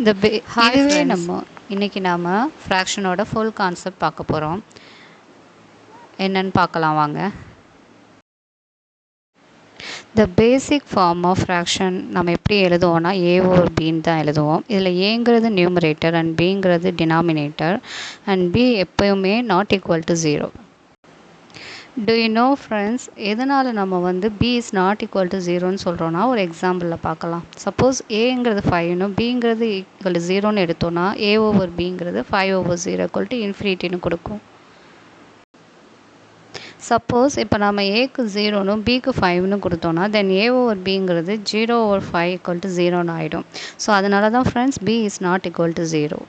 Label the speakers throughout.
Speaker 1: இதுவே இன்றைக்கி நாம் ஃப்ராக்ஷனோட ஃபுல் கான்செப்ட் பார்க்க போகிறோம். என்னன்னு பார்க்கலாம் வாங்க. த பேசிக் ஃபார்ம் ஆஃப் ஃப்ராக்ஷன் நம்ம எப்படி எழுதுவோம்னா ஏ ஓவர் பின்னு தான் எழுதுவோம். இதில் ஏங்கிறது நியூமரேட்டர் அண்ட் பிங்கிறது டினாமினேட்டர் அண்ட் பி எப்போயுமே not equal to 0. Do you know friends, எதனால் நம்ம b is not equal to 0ன்னு சொல்கிறோன்னா ஒரு எக்ஸாம்பிளில் பார்க்கலாம். சப்போஸ் ஏங்கிறது 5ன்னு பிங்கிறது ஈக்குவல் டு 0ன்னு எடுத்தோன்னா ஏ ஓவர் பிங்கிறது 5/0 ஈக்குவல் டு இன்ஃபினிட்டின்னு கொடுக்கும். சப்போஸ் இப்போ நம்ம ஏக்கு 0ன்னு பிக்கு 5ன்னு கொடுத்தோன்னா தென் ஏ ஓவர் பிங்கிறது 0/5 ஈக்குவல் டு 0ன்னு ஆகிடும். ஸோ அதனால தான் friends b is not equal to 0.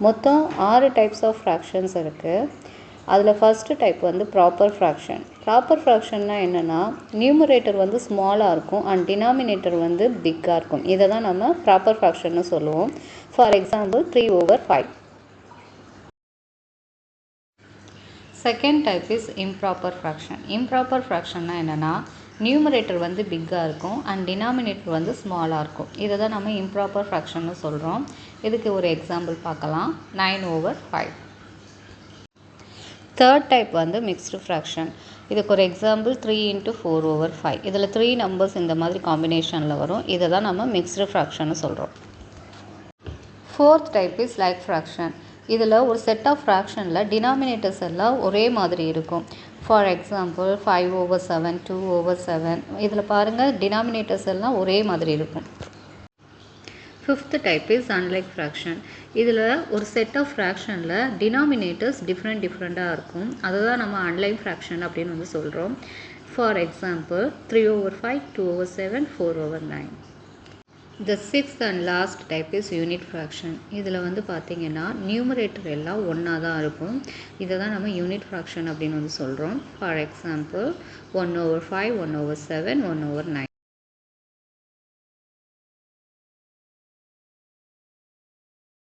Speaker 1: மொத்தம் 6 டைப்ஸ் ஆஃப் ஃப்ராக்ஷன்ஸ் இருக்குது. அதில் first type proper fraction. Proper ஃப்ராக்ஷன்னா என்னென்னா நியூமரேட்டர் ஸ்மாலாக இருக்கும் அண்ட் டினாமினேட்டர் பிக்காக இருக்கும். இதை தான் நம்ம ப்ராப்பர் ஃப்ராக்ஷன்னு சொல்லுவோம். For example 3/5. Second type is improper fraction. Improper ஃப்ராக்ஷன்னா என்னென்னா நியூமரேட்டர் பிக்காக இருக்கும் அண்ட் டினாமினேட்டர் ஸ்மாலாக இருக்கும். இதை தான் நம்ம இம்ப்ராப்பர் ஃப்ராக்ஷன்னு சொல்கிறோம். இதுக்கு ஒரு எக்ஸாம்பிள் பார்க்கலாம். 9/5. Third type mixed fraction. இதுக்கு ஒரு எக்ஸாம்பிள் 3/4/5. இதில் 3 நம்பர்ஸ் இந்த மாதிரி காம்பினேஷனில் வரும். இதை தான் நம்ம மிக்ஸ்டு ஃப்ராக்ஷன்னு சொல்கிறோம். Fourth type is like fraction. இதில் ஒரு செட் ஆஃப் ஃப்ராக்ஷனில் டினாமினேட்டர்ஸ் எல்லாம் ஒரே மாதிரி இருக்கும். For example 5/7, 2/7. இதில் பாருங்கள் டினாமினேட்டர்ஸ் எல்லாம் ஒரே மாதிரி இருக்கும். Fifth type is unlike fraction. இதில் ஒரு செட் ஆஃப் ஃப்ராக்ஷனில் டினாமினேட்டர்ஸ் டிஃப்ரெண்ட்டாக இருக்கும். அதை தான் நம்ம அன்லைக் ஃப்ராக்ஷன் அப்படின்னு சொல்கிறோம். For example 3/5, 2/7, 4/9. The sixth and last type is unit fraction. இதில் பார்த்தீங்கன்னா நியூமரேட்டர் எல்லாம் ஒன்றா தான் இருக்கும். இதை தான் நம்ம யூனிட் ஃப்ராக்ஷன் அப்படின்னு சொல்கிறோம். For example 1/5, 1/7, 1/9.